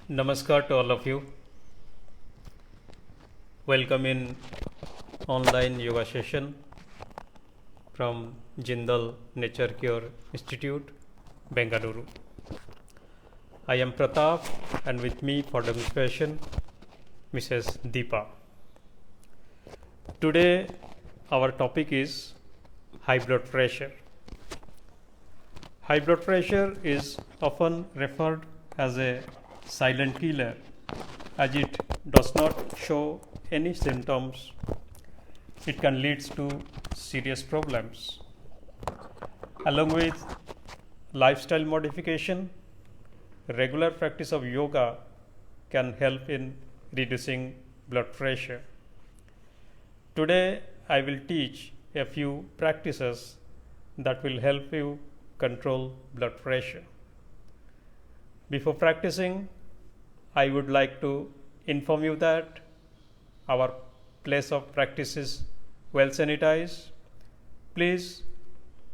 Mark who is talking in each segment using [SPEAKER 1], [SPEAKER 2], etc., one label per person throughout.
[SPEAKER 1] Namaskar to all of you. Welcome in online yoga session from Jindal Nature Cure Institute, Bengaluru. I am Pratap and with me for demonstration Mrs. Deepa. Today our topic is high blood pressure. High blood pressure is often referred as a silent killer as it does not show any symptoms. It can lead to serious problems. Along with lifestyle modification, regular practice of yoga can help in reducing blood pressure. Today I will teach a few practices that will help you control blood pressure. Before practicing, I would like to inform you that our place of practice is well sanitized. Please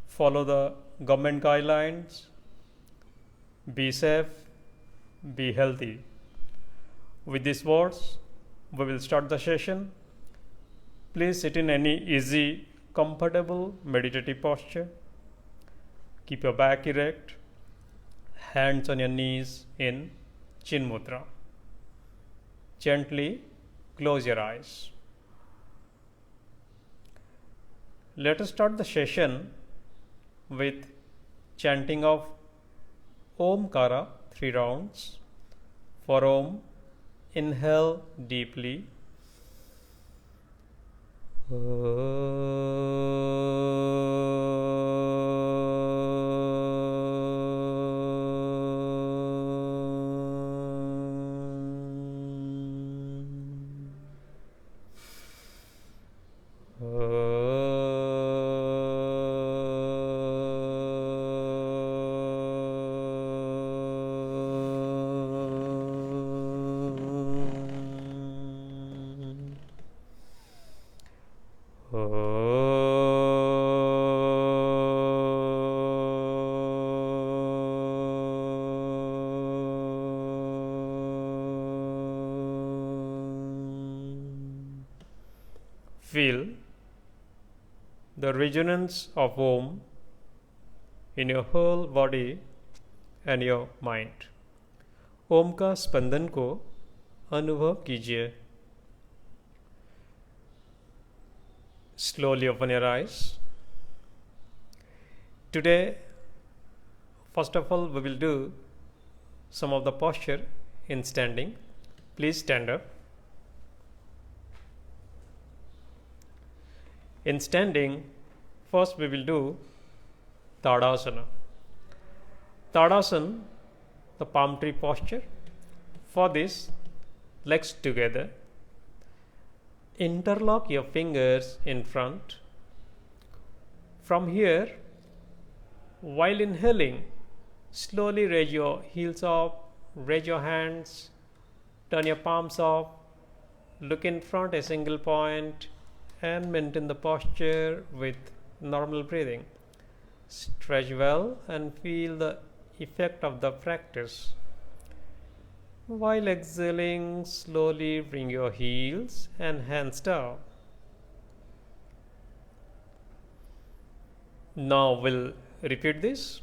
[SPEAKER 1] follow the government guidelines. Be safe, be healthy. With these words, we will start the session. Please sit in any easy, comfortable, meditative posture. Keep your back erect, hands on your knees in Chin Mudra. Gently close your eyes. Let us start the session with chanting of Omkara 3 rounds. For Om, inhale deeply. Feel the resonance of Om in your whole body and your mind. ओम का स्पंदन को अनुभव कीजिए. Slowly open your eyes. Today, first of all, we will do some of the posture in standing. Please stand up. In standing, first we will do Tadasana. Tadasana, the palm tree posture. For this, legs together. Interlock your fingers in front. From here, while inhaling, slowly raise your heels up, raise your hands, turn your palms up, look in front a single point, and maintain the posture with normal breathing. Stretch well and feel the effect of the practice. While exhaling, slowly bring your heels and hands down. Now we'll repeat this.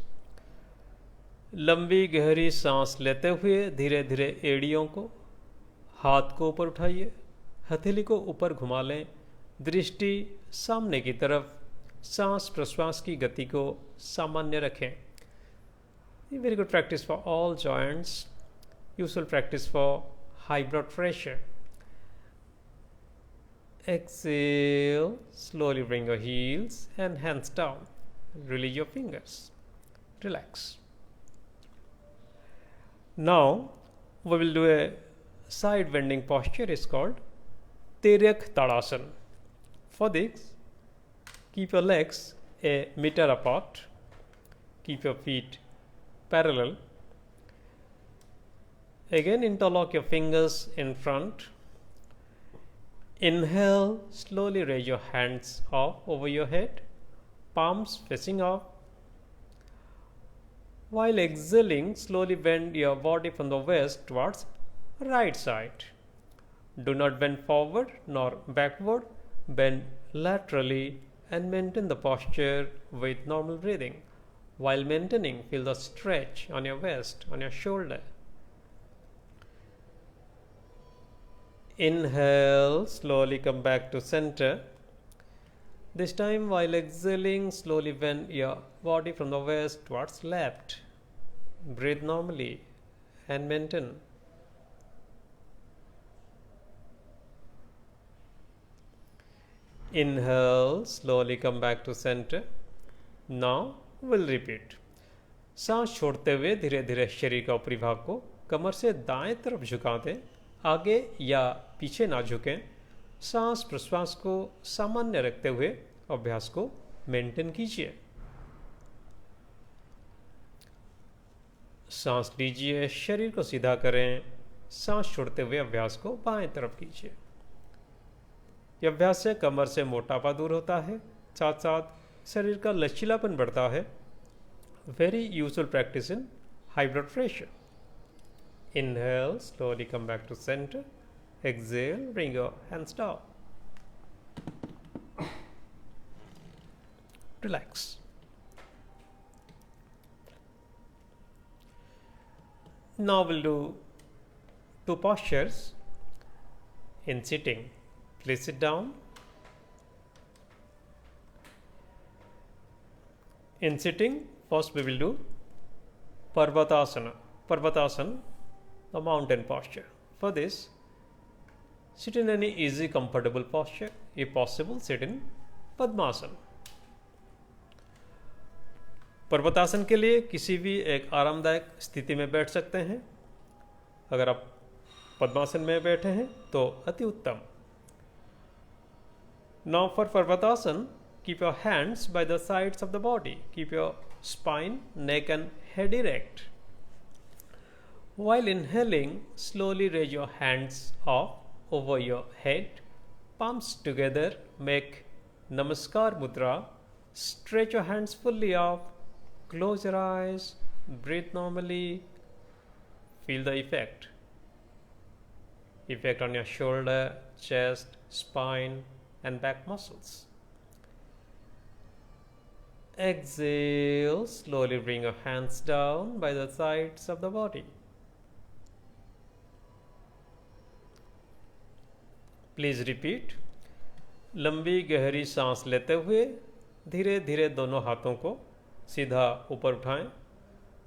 [SPEAKER 1] लंबी गहरी सांस लेते हुए धीरे धीरे एड़ियों को, हाथ को ऊपर उठाइए, हथेली को ऊपर घुमा लें, दृष्टि सामने की तरफ, सांस प्रश्वास की गति को सामान्य रखें. Very good practice for all joints. Useful practice for high blood pressure. Exhale, slowly bring your heels and hands down. Release your fingers. Relax. Now we will do a side bending posture. It's called Tiryak Tadasana. For this, keep your legs a meter apart. Keep your feet parallel. Again, interlock your fingers in front. Inhale, slowly raise your hands up over your head, palms facing up. While exhaling, slowly bend your body from the waist towards Right side. Do not bend forward nor backward, bend laterally and maintain the posture with normal breathing. While maintaining, feel the stretch on your waist, on your shoulder. Inhale, slowly come back to center. This time, while exhaling, slowly bend your body from the waist towards left. Breathe normally and maintain. Inhale, slowly come back to center. Now we'll repeat. सांस छोड़ते हुए धीरे धीरे शरीर का ऊपरी भाग को कमर से दाएं तरफ झुका दें, आगे या पीछे ना झुकें। सांस प्रश्वास को सामान्य रखते हुए अभ्यास को मेंटेन कीजिए। सांस लीजिए, शरीर को सीधा करें। सांस छोड़ते हुए अभ्यास को बाएं तरफ कीजिए। यह अभ्यास से कमर से मोटापा दूर होता है, साथ साथ शरीर का लचीलापन बढ़ता है। Very useful practice in high blood pressure. Inhale, slowly come back to centre. Exhale, bring your hands down. Relax. Now we'll do two postures in sitting. Please sit down. In sitting, first we will do Parvatasana. Parvatasana, the mountain posture. For this, sit in any easy, comfortable posture. If possible, sit in Padmasana. पर्वतासन के लिए किसी भी एक आरामदायक स्थिति में बैठ सकते हैं। अगर आप पद्मासन में बैठे हैं तो अति उत्तम। Now for Parvatasana, keep your hands by the sides of the body. Keep your spine, neck and head erect. While inhaling, slowly raise your hands up over your head, palms together, make Namaskar Mudra. Stretch your hands fully up. Close your eyes, breathe normally, feel the effect. Effect on your shoulder, chest, spine and back muscles. Exhale, slowly bring your hands down by the sides of the body. Please repeat. लंबी गहरी सांस लेते हुए धीरे धीरे दोनों हाथों को सीधा ऊपर उठाएं।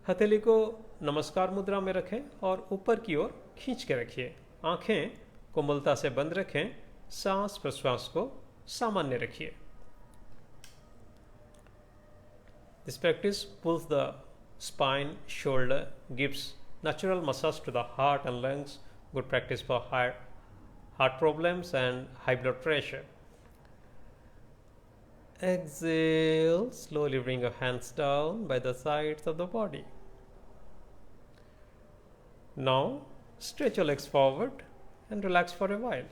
[SPEAKER 1] हथेली को नमस्कार मुद्रा में रखें और ऊपर की ओर खींच के रखिए। आंखें कोमलता से बंद रखें। सांस प्रश्वास को सामान्य रखिए। This practice pulls the spine, shoulder, gives natural massage to the heart and lungs. Good practice for heart problems and high blood pressure. Exhale, slowly bring your hands down by the sides of the body. Now, stretch your legs forward and relax for a while.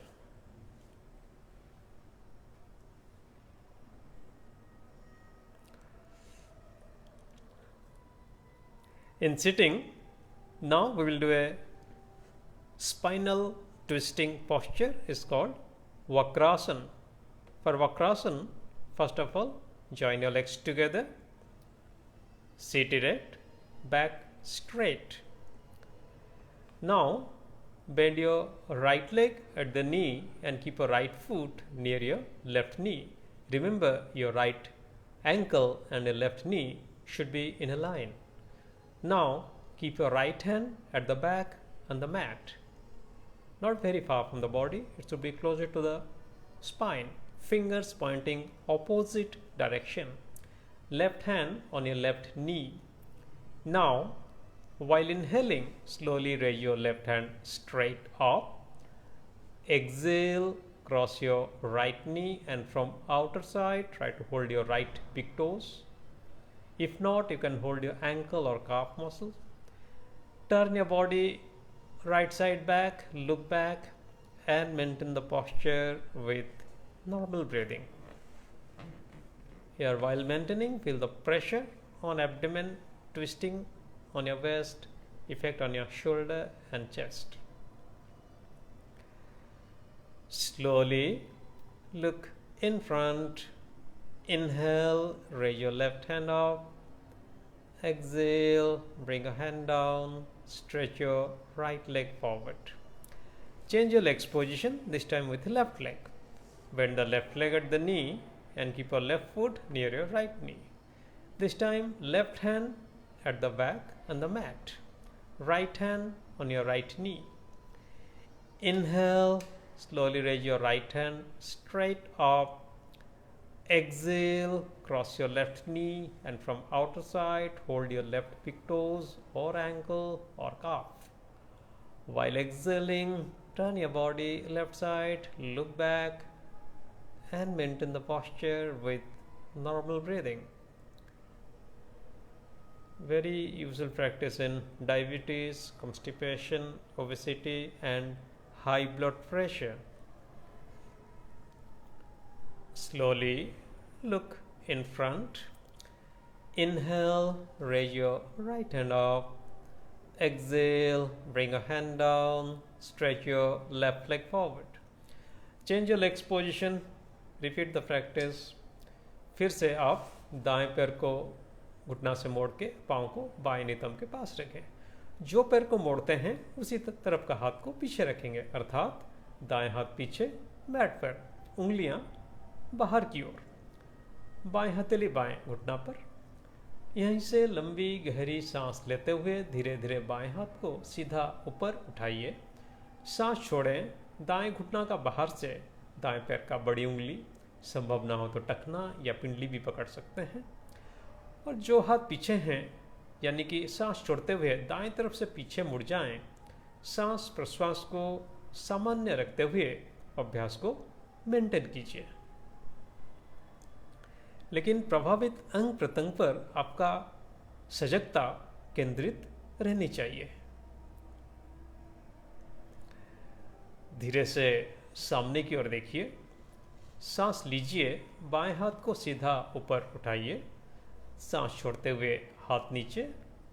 [SPEAKER 1] In sitting, now we will do a spinal twisting posture. It's called Vakrasana. For Vakrasana, first of all, join your legs together, sit erect, back straight. Now, bend your right leg at the knee and keep your right foot near your left knee. Remember, your right ankle and your left knee should be in a line. Now, keep your right hand at the back on the mat. Not very far from the body, it should be closer to the spine. Fingers pointing opposite direction. Left hand on your left knee. Now, while inhaling, slowly raise your left hand straight up. Exhale, cross your right knee and from outer side, try to hold your right big toes. If not, you can hold your ankle or calf muscles. Turn your body right side back, look back and maintain the posture with normal breathing. Here, while maintaining, feel the pressure on abdomen, twisting on your waist, effect on your shoulder and chest. Slowly look in front. Inhale, raise your left hand up. Exhale, bring a hand down. Stretch your right leg forward. Change your leg's position, this time with the left leg. Bend the left leg at the knee and keep your left foot near your right knee. This time, left hand at the back on the mat. Right hand on your right knee. Inhale, slowly raise your right hand straight up. Exhale, cross your left knee and from outer side hold your left big toes or ankle or calf. While exhaling, turn your body left side, look back and maintain the posture with normal breathing. Very useful practice in diabetes, constipation, obesity and high blood pressure. Slowly look in front. Inhale, raise your right hand up. Exhale, bring a hand down. Stretch your left leg forward. Change your legs position. Repeat the practice. फिर से आप दाएं पैर को घुटना से मोड़ के पाँव को बाएं नितंब के पास रखें. जो पैर को मोड़ते हैं उसी तरफ का हाथ को पीछे रखेंगे, अर्थात दाएं हाथ पीछे, मैट पर, उंगलियां बाहर की ओर, बाएं हथेली बाएं घुटना पर. यहीं से लंबी गहरी सांस लेते हुए धीरे धीरे बाएं हाथ को सीधा ऊपर उठाइए. सांस छोड़ें. दाएं घुटना का बाहर से दाएं पैर का बड़ी उंगली, संभव ना हो तो टखना या पिंडली भी पकड़ सकते हैं. और जो हाथ पीछे हैं, यानी कि सांस छोड़ते हुए दाएं तरफ से पीछे मुड़ जाएं. सांस प्रश्वास को सामान्य रखते हुए अभ्यास को मेंटेन कीजिए, लेकिन प्रभावित अंग प्रत्यंग पर आपका सजगता केंद्रित रहनी चाहिए. धीरे से सामने की ओर देखिए. सांस लीजिए. बाएं हाथ को सीधा ऊपर उठाइए. सांस छोड़ते हुए हाथ नीचे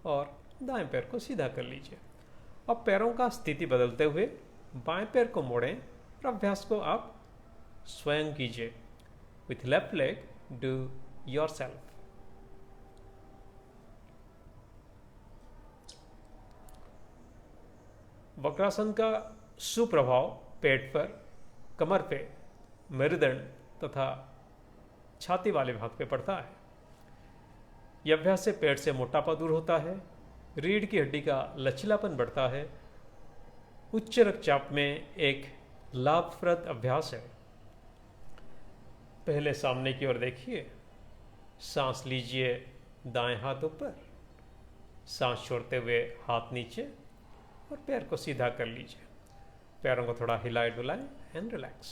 [SPEAKER 1] और दाएं पैर को सीधा कर लीजिए. अब पैरों का स्थिति बदलते हुए बाएं पैर को मोड़ें और अभ्यास को आप स्वयं कीजिए. With left leg do yourself. Vakrasana का सुप्रभाव पेट पर, कमर पे, मेरुदंड तथा छाती वाले भाग पे पड़ता है. यह अभ्यास से पेट से मोटापा दूर होता है, रीढ़ की हड्डी का लचीलापन बढ़ता है, उच्च रक्तचाप में एक लाभप्रद अभ्यास है. पहले सामने की ओर देखिए. सांस लीजिए. दाएं हाथ ऊपर. सांस छोड़ते हुए हाथ नीचे और पैर को सीधा कर लीजिए. पैरों को थोड़ा हिलाए डुलाएं and relax.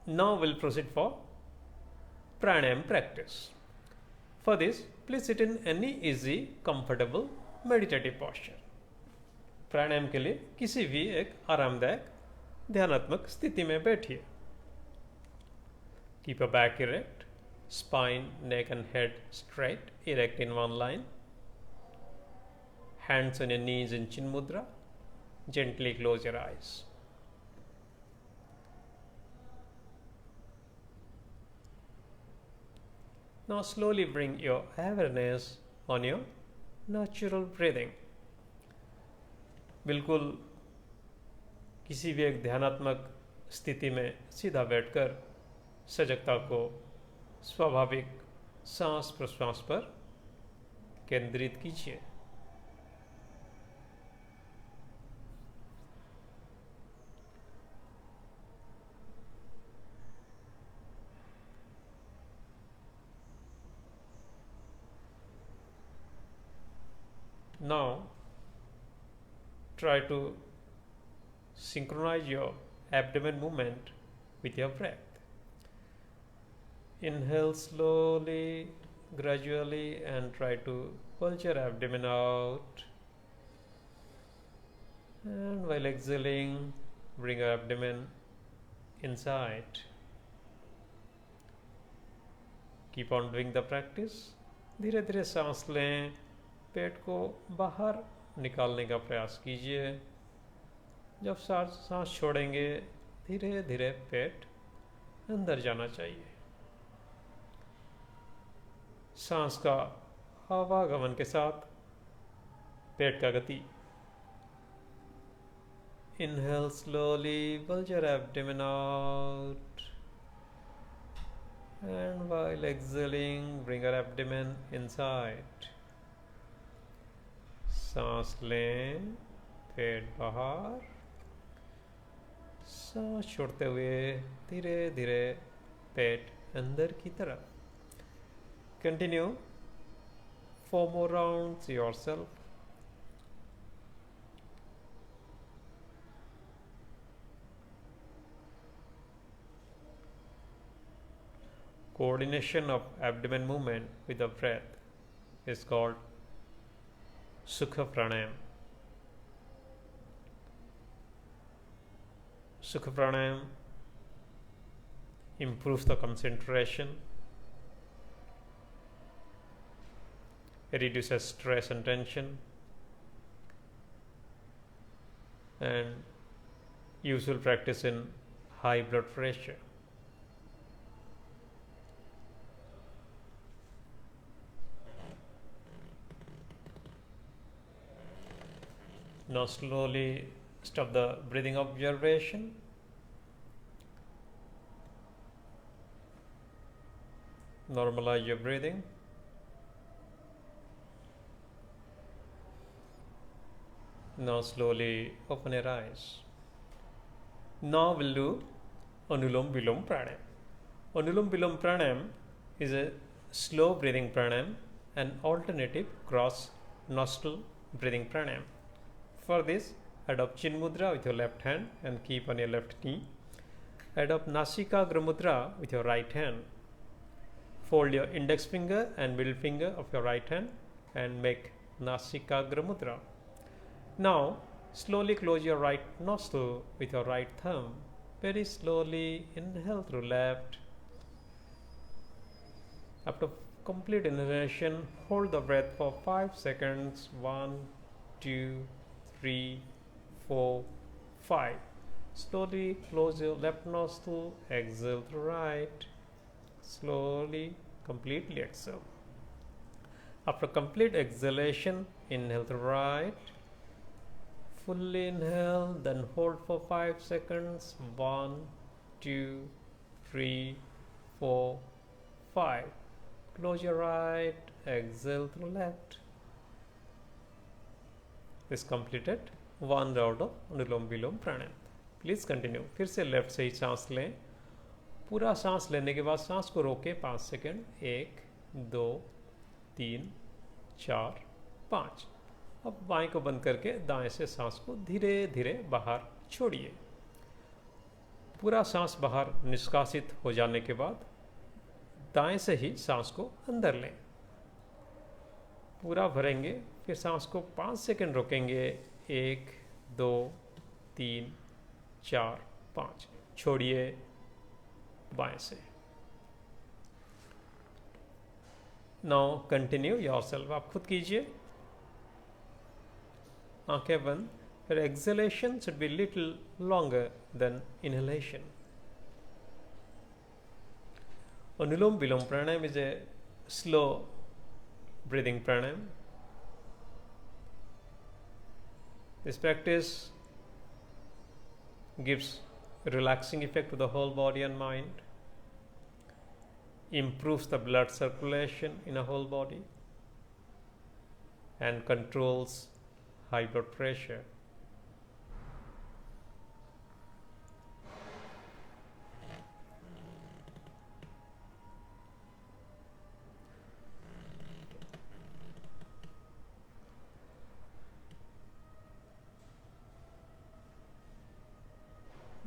[SPEAKER 1] Now we'll proceed for pranayam practice. For this, please sit in any easy, comfortable, meditative posture. प्राणायाम के लिए किसी भी एक आरामदायक ध्यानात्मक स्थिति में बैठिए. Keep your back erect, spine, neck and head straight, erect in one line. Hands on your knees in chin mudra. Gently close your eyes. Now slowly bring your awareness on your natural breathing. बिल्कुल किसी भी एक ध्यानात्मक स्थिति में सीधा बैठकर सजगता को स्वाभाविक सांस प्रश्वास पर केंद्रित कीजिए. Now try to synchronize your abdomen movement with your breath. Inhale slowly, gradually, and try to pull your abdomen out. And while exhaling, bring your abdomen inside. Keep on doing the practice. धीरे धीरे सांस लें, पेट को बाहर निकालने का प्रयास कीजिए। जब सांस छोड़ेंगे धीरे धीरे पेट अंदर जाना चाहिए। सांस का आवागमन के साथ पेट का गति। Inhale slowly, bulge your abdomen out. And while exhaling, bring your abdomen inside. सांस लें, पेट बाहर। सांस छोड़ते हुए धीरे धीरे पेट अंदर की तरफ। Continue 4 more rounds yourself. Coordination of abdomen movement with the breath is called Sukha Pranayam. Sukha Pranayam improves the concentration, it reduces stress and tension, and usual practice in high blood pressure. Now slowly stop the breathing observation. Normalize your breathing. Now slowly open your eyes. Now we'll do Anulom Vilom Pranayam. Anulom Vilom Pranayam is a slow breathing pranayam, an alternative cross nostril breathing pranayam. For this, adopt Chin Mudra with your left hand and keep on your left knee. Adopt Nasikagra Mudra with your right hand. Fold your index finger and middle finger of your right hand and make Nasikagra Mudra. Now, slowly close your right nostril with your right thumb. Very slowly inhale through left. After complete inhalation, hold the breath for 5 seconds. 1, 2, 3, 4, 5. Slowly close your left nostril, exhale through right. Slowly, completely exhale. After complete exhalation, inhale through right. Fully inhale, then hold for 5 seconds. 1, 2, 3, 4, 5. Close your right, exhale through left. This completed one round of Anulom Vilom Pranayam. Please continue. फिर से left से ही सांस लें. पूरा सांस लेने के बाद सांस को रोके 5 सेकंड. 1, 2, 3, 4, 5. अब बाएं को बंद करके दाएं से सांस को धीरे धीरे बाहर छोड़िए. पूरा सांस बाहर निष्कासित हो जाने के बाद दाएं से ही सांस को अंदर लें. पूरा भरेंगे, फिर सांस को 5 सेकंड रोकेंगे. 1, 2, 3, 4, 5. छोड़िए बाएं से. Now continue yourself. आप खुद कीजिए. आंखें बंद. फिर exhalation should be little longer than inhalation. Anulom Vilom Pranayam is a slow breathing pranayam. This practice gives a relaxing effect to the whole body and mind, improves the blood circulation in a whole body, and controls high blood pressure.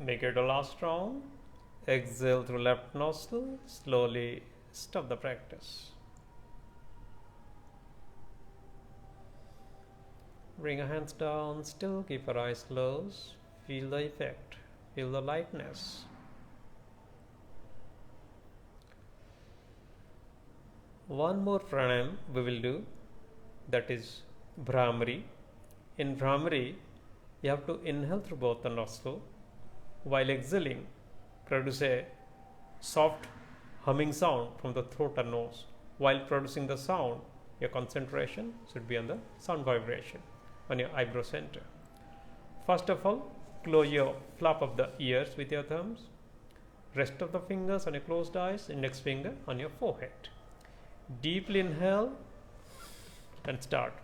[SPEAKER 1] Make it the last round. Exhale through left nostril. Slowly stop the practice. Bring your hands down. Still keep your eyes closed. Feel the effect. Feel the lightness. One more pranayam we will do. that is Bhramari. In Bhramari, you have to inhale through both the nostrils while exhaling, produce a soft humming sound from the throat and nose. While producing the sound, your concentration should be on the sound vibration on your eyebrow center. First of all, close your flap of the ears with your thumbs. Rest of the fingers on your closed eyes, index finger on your forehead. Deeply inhale and start.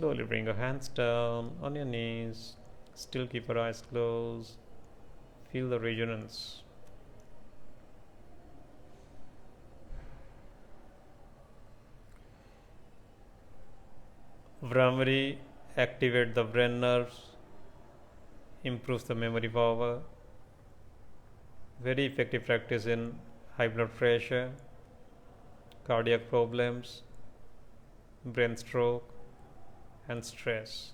[SPEAKER 1] Slowly bring your hands down on your knees. Still keep your eyes closed. Feel the resonance. Bhramari activates the brain nerves, improves the memory power. Very effective practice in high blood pressure, cardiac problems, brain stroke, and stress.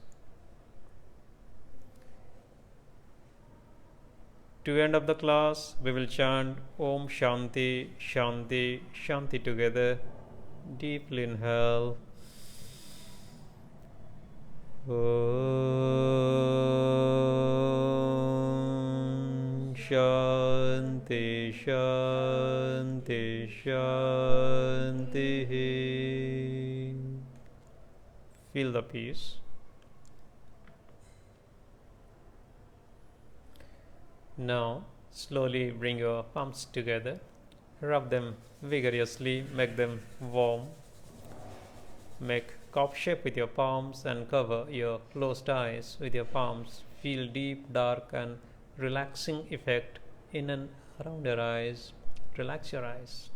[SPEAKER 1] To end of the class, we will chant Om Shanti, Shanti, Shanti together. Deeply inhale. Om Shanti, Shanti, Shanti. Feel the peace. Now slowly bring your palms together, rub them vigorously, make them warm. Make cup shape with your palms and cover your closed eyes with your palms. Feel deep, dark and relaxing effect in and around your eyes. Relax your eyes.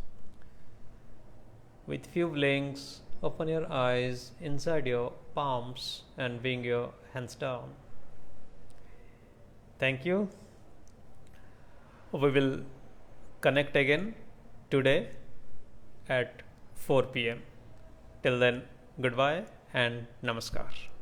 [SPEAKER 1] With few blinks, open your eyes inside your palms and bring your hands down. Thank you. We will connect again today at 4 p.m. Till then, goodbye and namaskar.